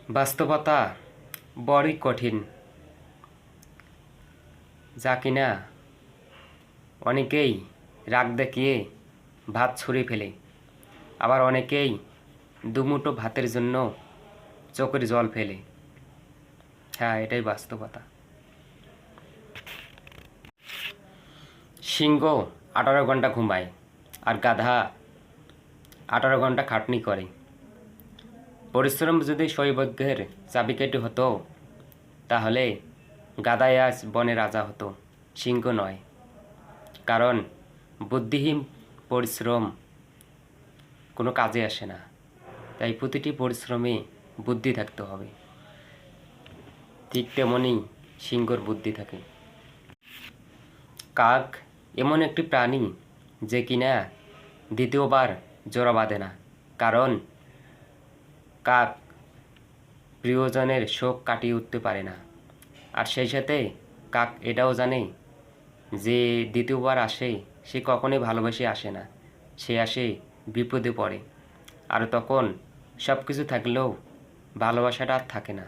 বাস্তবতা বড়ই কঠিন, যা কিনা অনেকেই রাগ দেখিয়ে ভাত ছুঁড়ে ফেলে, আবার অনেকেই দুমুঠো ভাতের জন্য চোখের জল ফেলে। হ্যাঁ, এটাই বাস্তবতা। সিংহ 18 ঘন্টা ঘুমায় আর গাধা 18 ঘন্টা খাটনি করে। পরিশ্রম যদি সৌভাগ্যের চাবিকাঠি হতো, তাহলে গাধাই আজ বনে রাজা হতো, সিংহ নয়। কারণ বুদ্ধিহীন পরিশ্রম কোনো কাজে আসে না, তাই প্রতিটি পরিশ্রমে বুদ্ধি থাকতে হবে। ঠিক তেমনই সিংহর বুদ্ধি থাকে। কাক এমন একটি প্রাণী যে কিনা দ্বিতীয়বার জোড়া বাঁধে না, কারণ কাক প্রিয়জনের শোক কাটিয়ে উঠতে পারে না। আর সেই সাথে কাক এটাও জানে যে দ্বিতীয়বার আসে সে কখনোই ভালোবেসে আসে না, সে আসে বিপদে পড়ে। আর তখন সব কিছু থাকলেও ভালোবাসাটা আর থাকে না।